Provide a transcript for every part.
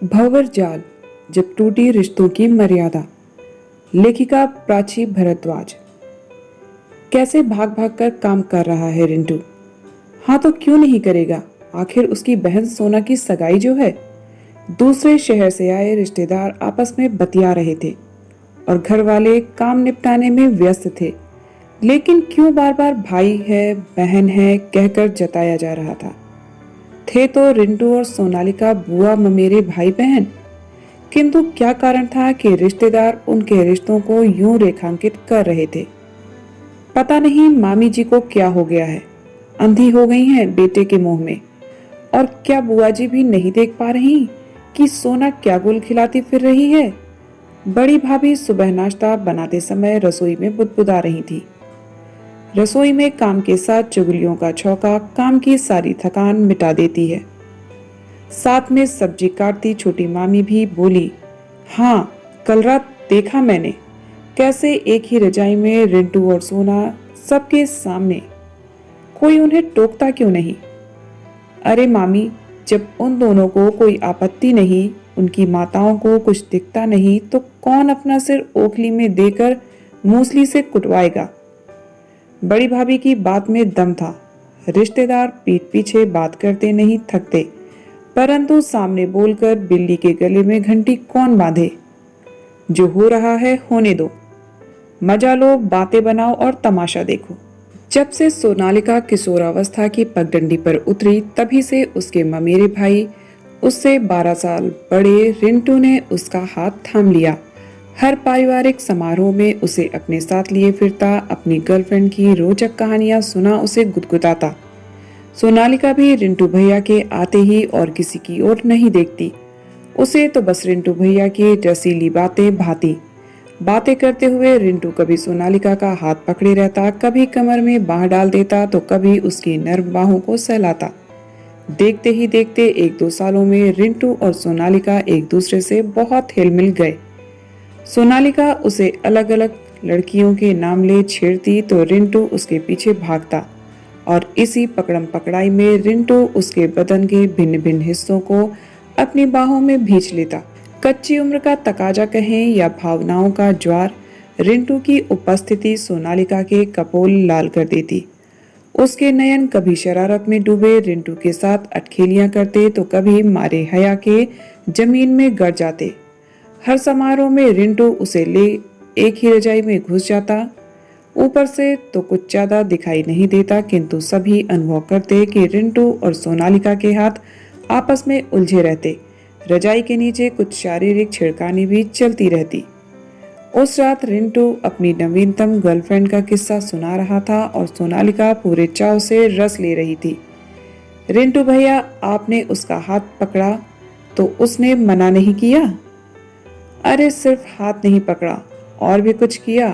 भंवर जाल जब टूटी रिश्तों की मर्यादा। लेखिका प्राची भारद्वाज। कैसे भाग भाग कर काम कर रहा है रिंटू। हाँ तो क्यों नहीं करेगा, आखिर उसकी बहन सोना की सगाई जो है। दूसरे शहर से आए रिश्तेदार आपस में बतिया रहे थे और घर वाले काम निपटाने में व्यस्त थे, लेकिन क्यों बार बार भाई है बहन है कहकर जताया जा रहा था। थे तो रिंटू और सोनालिका बुआ ममेरे भाई बहन, किंतु क्या कारण था कि रिश्तेदार उनके रिश्तों को यूं रेखांकित कर रहे थे। पता नहीं मामी जी को क्या हो गया है, अंधी हो गई हैं बेटे के मुंह में। और क्या बुआ जी भी नहीं देख पा रही कि सोना क्या गुल खिलाती फिर रही है। बड़ी भाभी सुबह नाश्ता बनाते समय रसोई में बुदबुदा रही थी। रसोई में काम के साथ चुगलियों का छौका काम की सारी थकान मिटा देती है। साथ में सब्जी काटती छोटी मामी भी बोली, हाँ कल रात देखा मैंने कैसे एक ही रजाई में रिंटू और सोना सबके सामने। कोई उन्हें टोकता क्यों नहीं। अरे मामी, जब उन दोनों को कोई आपत्ति नहीं, उनकी माताओं को कुछ दिखता नहीं, तो कौन अपना सिर ओखली में देकर मूसली से कुटवाएगा। बड़ी भाभी की बात में दम था। रिश्तेदार पीठ पीछे बात करते नहीं थकते, परंतु सामने बोलकर बिल्ली के गले में घंटी कौन बांधे। जो हो रहा है होने दो, मजा लो, बातें बनाओ और तमाशा देखो। जब से सोनालिका किशोरावस्था की पगडंडी पर उतरी, तभी से उसके ममेरे भाई, उससे 12 साल बड़े रिंटू ने उसका हाथ थाम लिया। हर पारिवारिक समारोह में उसे अपने साथ लिए फिरता, अपनी गर्लफ्रेंड की रोचक कहानियां सुना उसे गुदगुदाता। सोनालिका भी रिंटू भैया के आते ही और किसी की ओर नहीं देखती। उसे तो बस रिंटू भैया की रसीली बातें भाती। बातें करते हुए रिंटू कभी सोनालिका का हाथ पकड़े रहता, कभी कमर में बाह डाल देता, तो कभी उसकी नर्म बाहों को सहलाता। देखते ही देखते 1-2 सालों में रिंटू और सोनालिका एक दूसरे से बहुत हिल मिल गए। सोनालिका उसे अलग अलग लड़कियों के नाम ले छेड़ती तो रिंटू उसके पीछे भागता, और इसी पकड़म पकड़ाई में रिंटू उसके बदन के भिन्न भिन्न हिस्सों को अपनी बाहों में भींच लेता। कच्ची उम्र का तकाजा कहें या भावनाओं का ज्वार, रिंटू की उपस्थिति सोनालिका के कपोल लाल कर देती। उसके नयन कभी शरारत में डूबे रिंटू के साथ अटखेलियां करते, तो कभी मारे हया के जमीन में गड़ जाते। हर समारोह में रिंटू उसे ले एक ही रजाई में घुस जाता। ऊपर से तो कुछ ज्यादा दिखाई नहीं देता, किंतु सभी अनुभव करते कि रिंटू और सोनालिका के हाथ आपस में उलझे रहते। रजाई के नीचे कुछ शारीरिक छिड़कानी भी चलती रहती। उस रात रिंटू अपनी नवीनतम गर्लफ्रेंड का किस्सा सुना रहा था और सोनालिका पूरे चाव से रस ले रही थी। रिंटू भैया, आपने उसका हाथ पकड़ा तो उसने मना नहीं किया। अरे सिर्फ हाथ नहीं पकड़ा, और भी कुछ किया।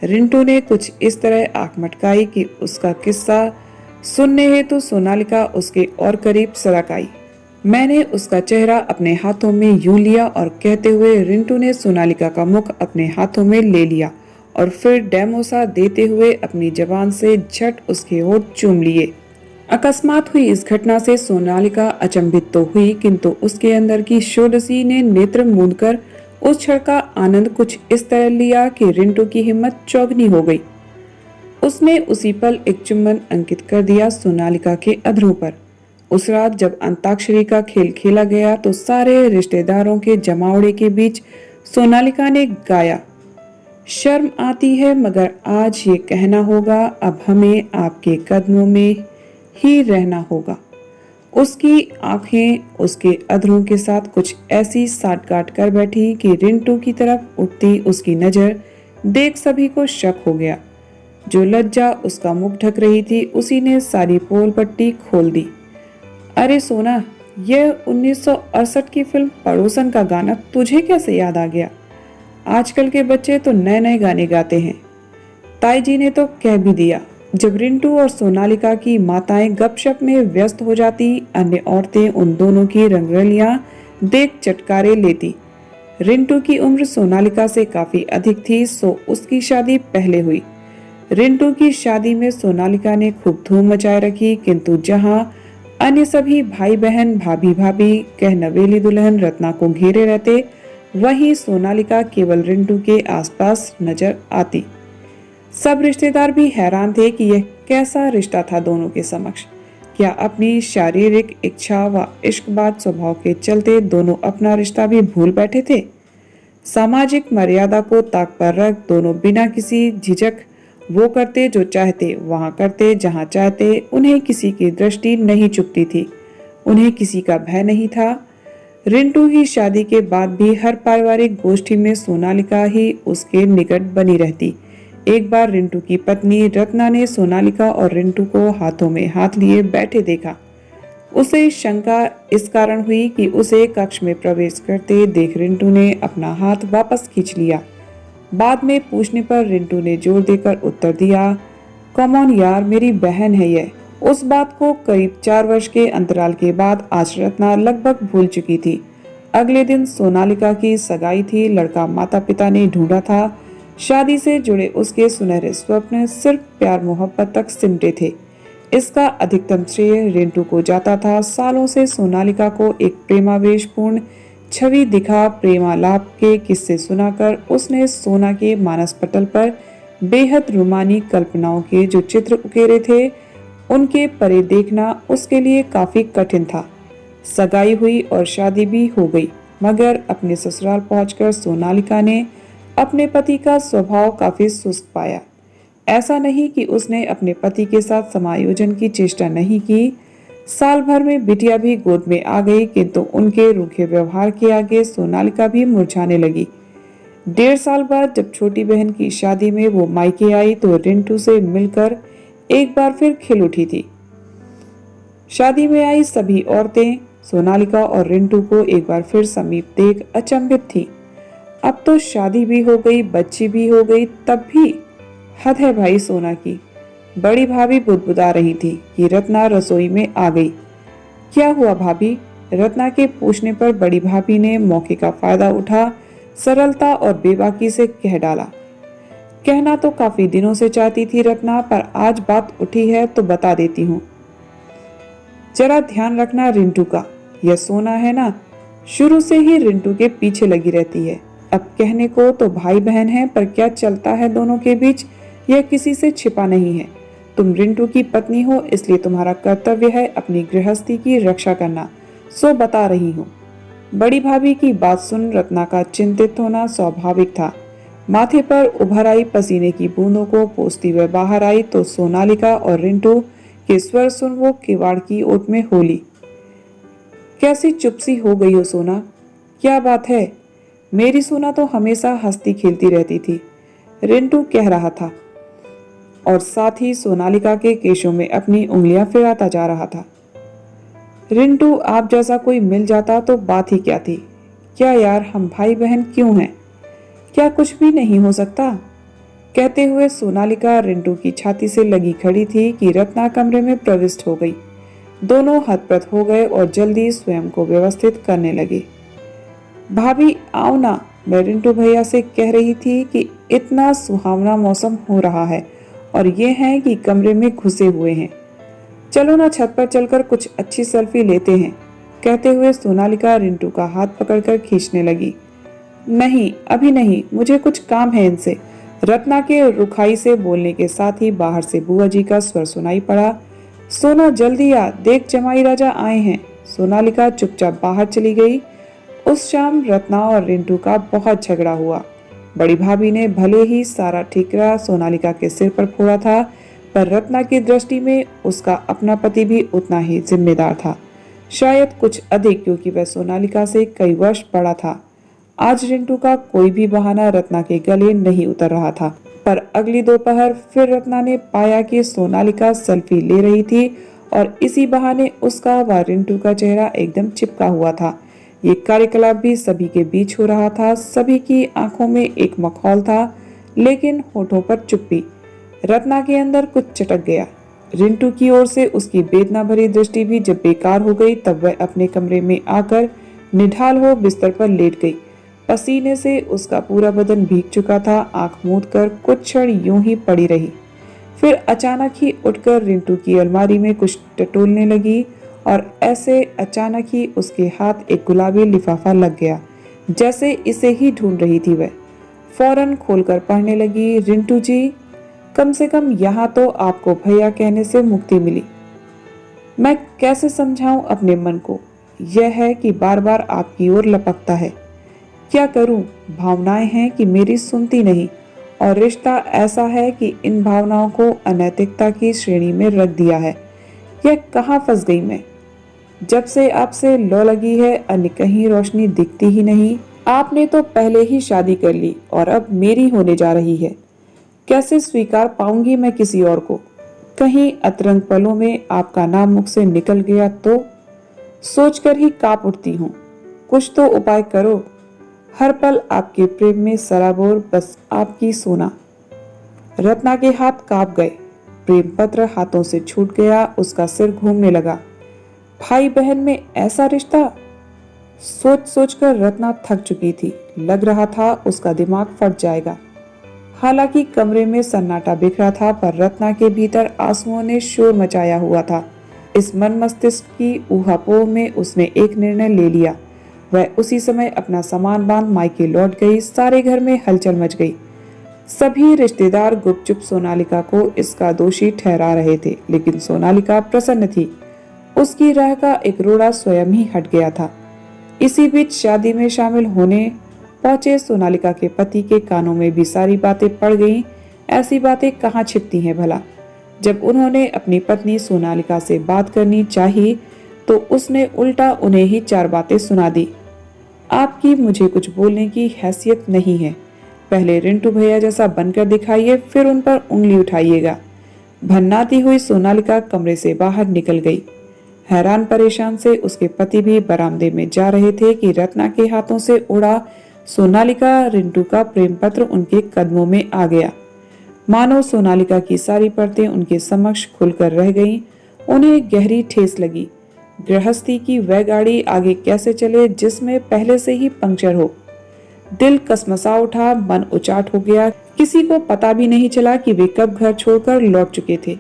रिंटू ने कुछ इस तरह आंख मटकाई कि उसका किस्सा सुनने हेतु सोनालिका उसके और करीब सरक आई। मैंने उसका चेहरा अपने हाथों में यूं लिया और कहते हुए रिंटू ने सोनालिका का मुख अपने हाथों में ले लिया और फिर डेमोसा देते हुए अपनी जबान से झट उसके होठ चूम लिए। अकस्मात हुई इस घटना से सोनालिका अचंभित तो हुई, किंतु उसके अंदर की षोडशी ने नेत्र मूंदकर उस क्षण का आनंद कुछ इस तरह लिया कि रिंटू की हिम्मत चौगनी हो गई। उसने उसी पल एक चुंबन अंकित कर दिया सोनालिका के अधरों पर। उस रात जब अंताक्षरी का खेल खेला गया, तो सारे रिश्तेदारों के जमावड़े के बीच सोनालिका ने गाया, शर्म आती है मगर आज ये कहना होगा, अब हमें आपके कदमों में ही रहना होगा। उसकी आंखें उसके अधरों के साथ कुछ ऐसी साटगांठ कर बैठी कि रिंटू की तरफ उठती उसकी नजर देख सभी को शक हो गया। जो लज्जा उसका मुख ढक रही थी, उसी ने सारी पोल पट्टी खोल दी। अरे सोना, यह 1968 की फिल्म पड़ोसन का गाना तुझे कैसे याद आ गया। आजकल के बच्चे तो नए नए गाने गाते हैं। ताई जी ने तो कह भी दिया। जब रिंटू और सोनालिका की माताएं गपशप में व्यस्त हो जाती, अन्य औरतें उन दोनों की रंगरलियां देख चटकारे लेती। रिंटू की उम्र सोनालिका से काफी अधिक थी, सो उसकी शादी पहले हुई। रिंटू की शादी में सोनालिका ने खूब धूम मचाए रखी, किंतु जहां अन्य सभी भाई बहन भाभी भाभी कह नवेली दुल्हन रत्ना को घेरे रहते, वहीं सोनालिका केवल रिंटू के आसपास नजर आती। सब रिश्तेदार भी हैरान थे कि यह कैसा रिश्ता था दोनों के समक्ष। क्या अपनी शारीरिक इच्छा व इश्कबाज स्वभाव के चलते दोनों अपना रिश्ता भी भूल बैठे थे? सामाजिक मर्यादा को ताक पर रख दोनों बिना किसी झिझक वो करते जो चाहते, वहां करते जहां चाहते। उन्हें किसी की दृष्टि नहीं चुभती थी, उन्हें किसी का भय नहीं था। रिंटू की शादी के बाद भी हर पारिवारिक गोष्ठी में सोनालिका ही उसके निकट बनी रहती। एक बार रिंटू की पत्नी रत्ना ने सोनालिका और रिंटू को हाथों में हाथ लिए बैठे देखा। उसे शंका इस कारण हुई कि उसे कक्ष में प्रवेश करते देख रिंटू ने अपना हाथ वापस खींच लिया। बाद में पूछने पर रिंटू ने जोर देकर उत्तर दिया, कम ऑन यार, मेरी बहन है यह। उस बात को करीब 4 वर्ष के अंतराल के बाद आज रत्ना लगभग भूल चुकी थी। अगले दिन सोनालिका की सगाई थी। लड़का माता पिता ने ढूंढा था। शादी से जुड़े उसके सुनहरे स्वप्न सिर्फ प्यार मोहब्बत तक सिमटे थे। इसका अधिकतम श्रेय रिंटू को जाता था। सालों से सोनालिका को एक प्रेमावेशपूर्ण छवि दिखा प्रेमालाप के किस्से सुनाकर उसने सोना के मानस पटल पर बेहद रोमानी कल्पनाओं के जो चित्र उकेरे थे, उनके परे देखना उसके लिए काफी कठिन था। सगाई हुई और शादी भी हो गई, मगर अपने ससुराल पहुंचकर सोनालिका ने अपने पति का स्वभाव काफी सुस्त पाया। ऐसा नहीं कि उसने अपने पति के साथ समायोजन की चेष्टा नहीं की। साल भर में बिटिया भी गोद में आ गई, किंतु उनके रूखे व्यवहार के आगे सोनालिका भी मुरझाने लगी। 1.5 साल बाद जब छोटी बहन की शादी में वो मायके आई तो रिंटू से मिलकर एक बार फिर खिल उठी थी। शादी में आई सभी औरतें सोनालिका और रिंटू को एक बार फिर समीप देख अचंभित थी। अब तो शादी भी हो गई, बच्ची भी हो गई, तब भी हद है भाई सोना की। बड़ी भाभी बुदबुदा रही थी कि रत्ना रसोई में आ गई। क्या हुआ भाभी? रत्ना के पूछने पर बड़ी भाभी ने मौके का फायदा उठा सरलता और बेबाकी से कह डाला, कहना तो काफी दिनों से चाहती थी रत्ना, पर आज बात उठी है तो बता देती हूँ। जरा ध्यान रखना रिंटू का, यह सोना है ना, शुरू से ही रिंटू के पीछे लगी रहती है। अब कहने को तो भाई बहन है, पर क्या चलता है दोनों के बीच यह किसी से छिपा नहीं है। तुम रिंटू की पत्नी हो, इसलिए तुम्हारा कर्तव्य है अपनी गृहस्थी की रक्षा करना, सो बता रही हूँ। बड़ी भाभी की बात सुन रत्ना का चिंतित होना स्वाभाविक था। माथे पर उभर आई पसीने की बूंदों को पोंछती हुए बाहर आई तो सोनालिका और रिंटू के स्वर सुन वो किवाड़ की ओट में होली। कैसी चुप सी हो गई हो सोना, क्या बात है? मेरी सोना तो हमेशा हंसती खेलती रहती थी, रिंटू कह रहा था और साथ ही सोनालिका के केशों में अपनी उंगलियां फिराता जा रहा था। रिंटू, आप जैसा कोई मिल जाता तो बात ही क्या थी। क्या यार, हम भाई बहन क्यों हैं? क्या कुछ भी नहीं हो सकता? कहते हुए सोनालिका रिंटू की छाती से लगी खड़ी थी कि रत्ना कमरे में प्रविष्ट हो गई। दोनों हतप्रत हो गए और जल्दी स्वयं को व्यवस्थित करने लगे। भाभी आओ ना, मैं रिंटू भैया से कह रही थी कि इतना सुहावना मौसम हो रहा है और ये है कि कमरे में घुसे हुए हैं। चलो ना छत पर चलकर कुछ अच्छी सेल्फी लेते हैं। कहते हुए सोनालिका रिंटू का हाथ पकड़कर खींचने लगी। नहीं, अभी नहीं, मुझे कुछ काम है इनसे। रत्ना के रुखाई से बोलने के साथ ही बाहर से बुआ जी का स्वर सुनाई पड़ा, सोना जल्दी आ, देख जमाई राजा आए हैं। सोनालिका चुपचाप बाहर चली गई। उस शाम रत्ना और रिंटू का बहुत झगड़ा हुआ। बड़ी भाभी ने भले ही सारा ठिकरा सोनालिका के सिर पर फोड़ा था, पर रत्ना की दृष्टि में उसका अपना पति भी उतना ही जिम्मेदार था, शायद कुछ अधिक, क्योंकि वह सोनालिका से कई वर्ष बड़ा था। आज रिंटू का कोई भी बहाना रत्ना के गले नहीं उतर रहा था, पर अगली दोपहर फिर रत्ना ने पाया कि सोनालिका सेल्फी ले रही थी और इसी बहाने उसका व रिंटू का चेहरा एकदम चिपका हुआ था। ये कार्यकलाप भी सभी के बीच हो रहा था। सभी की आंखों में एक मखौल था, लेकिन होठों पर चुप्पी। रत्ना के अंदर कुछ चटक गया। रिंटू की ओर से उसकी वेदना भरी दृष्टि भी जब बेकार हो गई, तब वह अपने कमरे में आकर निढाल हो बिस्तर पर लेट गई। पसीने से उसका पूरा बदन भीग चुका था। आंख मूंद कर कुछ क्षण यूं ही पड़ी रही, फिर अचानक ही उठकर रिंटू की अलमारी में कुछ टटोलने लगी और ऐसे अचानक ही उसके हाथ एक गुलाबी लिफाफा लग गया, जैसे इसे ही ढूंढ रही थी वह। फौरन खोलकर पढ़ने लगी, रिंटू जी, कम से कम यहाँ तो आपको भैया कहने से मुक्ति मिली। मैं कैसे समझाऊं अपने मन को, यह है कि बार बार आपकी ओर लपकता है। क्या करूं, भावनाएं हैं कि मेरी सुनती नहीं, और रिश्ता ऐसा है कि इन भावनाओं को अनैतिकता की श्रेणी में रख दिया है। यह कहाँ फंस गई मैं। जब से आपसे लौ लगी है, अन्य कहीं रोशनी दिखती ही नहीं। आपने तो पहले ही शादी कर ली और अब मेरी होने जा रही है। कैसे स्वीकार पाऊंगी मैं किसी और को। कहीं अतरंग पलों में आपका नाम मुख से निकल गया तो सोचकर ही कांप उठती हूँ। कुछ तो उपाय करो। हर पल आपके प्रेम में सराबोर, बस आपकी सोना। रत्ना के हाथ कांप गए। प्रेम पत्र हाथों से छूट गया। उसका सिर घूमने लगा। भाई बहन में ऐसा रिश्ता। सोच सोचकर रत्ना थक चुकी थी। लग रहा था उसका दिमाग फट जाएगा। हालांकि कमरे में सन्नाटा बिखरा था, पर रत्ना के भीतर आंसुओं ने शोर मचाया हुआ था। इस मन मस्तिष्क की ऊहापोह में उसने एक निर्णय ले लिया। वह उसी समय अपना सामान बांध मायके लौट गई। सारे घर में हलचल मच गई। सभी रिश्तेदार गुपचुप सोनालिका को इसका दोषी ठहरा रहे थे, लेकिन सोनालिका प्रसन्न थी। उसकी राह का एक रोड़ा स्वयं ही हट गया था। इसी बीच शादी में शामिल होने पहुंचे सोनालिका के पति के कानों में भी सारी बातें पड़ गईं। ऐसी बातें कहाँ छिपती हैं भला। जब उन्होंने अपनी पत्नी सोनालिका से बात करनी चाहिए तो उसने उल्टा उन्हें ही 4 बातें सुना दी। आपकी मुझे कुछ बोलने की हैसियत नहीं है। पहले रिंटू भैया जैसा बनकर दिखाइए, फिर उन पर उंगली उठाइएगा। भन्नाती हुई सोनालिका कमरे से बाहर निकल गई। हैरान परेशान से उसके पति भी बरामदे में जा रहे थे कि रत्ना के हाथों से उड़ा सोनालिका रिंटू का प्रेम पत्र उनके कदमों में आ गया। मानो सोनालिका की सारी परतें उनके समक्ष खुलकर रह गईं। उन्हें गहरी ठेस लगी। गृहस्थी की वह गाड़ी आगे कैसे चले जिसमें पहले से ही पंक्चर हो। दिल कसमसा उठा, मन उचाट हो गया। किसी को पता भी नहीं चला कि वे कब घर छोड़कर लौट चुके थे।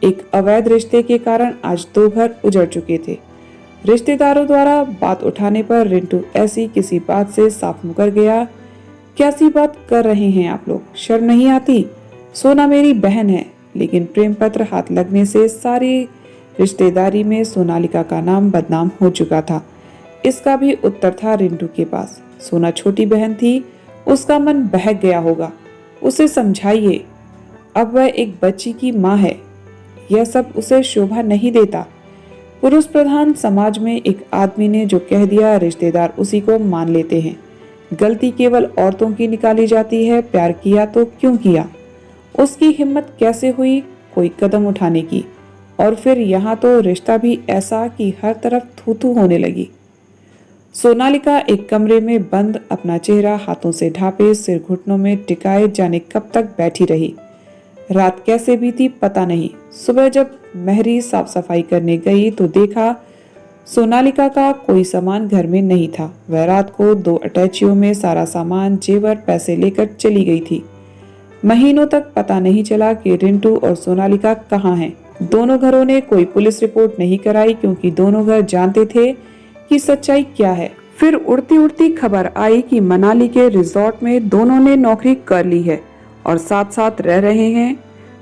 एक अवैध रिश्ते के कारण आज 2 घर उजड़ चुके थे। रिश्तेदारों द्वारा बात उठाने पर रिंटू ऐसी किसी बात से साफ मुकर गया। कैसी बात कर रहे हैं आप लोग, शर्म नहीं आती? सोना मेरी बहन है। लेकिन प्रेम पत्र हाथ लगने से सारी रिश्तेदारी में सोनालिका का नाम बदनाम हो चुका था। इसका भी उत्तर था रिंटू के पास। सोना छोटी बहन थी, उसका मन बहक गया होगा। उसे समझाइए, अब वह एक बच्ची की माँ है। यह सब उसे शोभा नहीं देता। पुरुष प्रधान समाज में एक आदमी ने जो कह दिया, रिश्तेदार उसी को मान लेते हैं। गलती केवल औरतों की निकाली जाती है। प्यार किया तो क्यों किया? उसकी हिम्मत कैसे हुई कोई कदम उठाने की? और फिर यहाँ तो रिश्ता भी ऐसा कि हर तरफ थू थू होने लगी। सोनालिका एक कमरे में बंद, अपना चेहरा हाथों से ढांपे, सिर घुटनों में टिकाए जाने कब तक बैठी रही। रात कैसे बीती पता नहीं। सुबह जब मेहरी साफ सफाई करने गई तो देखा सोनालिका का कोई सामान घर में नहीं था। वह रात को 2 अटैचियों में सारा सामान, जेवर, पैसे लेकर चली गई थी। महीनों तक पता नहीं चला कि रिंटू और सोनालिका कहाँ हैं। दोनों घरों ने कोई पुलिस रिपोर्ट नहीं कराई, क्योंकि दोनों घर जानते थे कि सच्चाई क्या है। फिर उड़ती उड़ती खबर आई कि मनाली के रिजॉर्ट में दोनों ने नौकरी कर ली है और साथ साथ रह रहे हैं,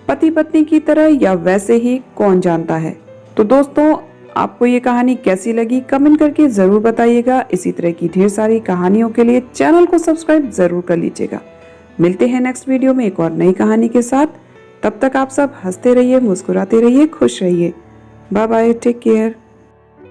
पति पत्नी की तरह, या वैसे ही, कौन जानता है। तो दोस्तों, आपको ये कहानी कैसी लगी कमेंट करके जरूर बताइएगा। इसी तरह की ढेर सारी कहानियों के लिए चैनल को सब्सक्राइब जरूर कर लीजिएगा। मिलते हैं नेक्स्ट वीडियो में एक और नई कहानी के साथ। तब तक आप सब हंसते रहिए, मुस्कुराते रहिए, खुश रहिए। Bye bye, take care.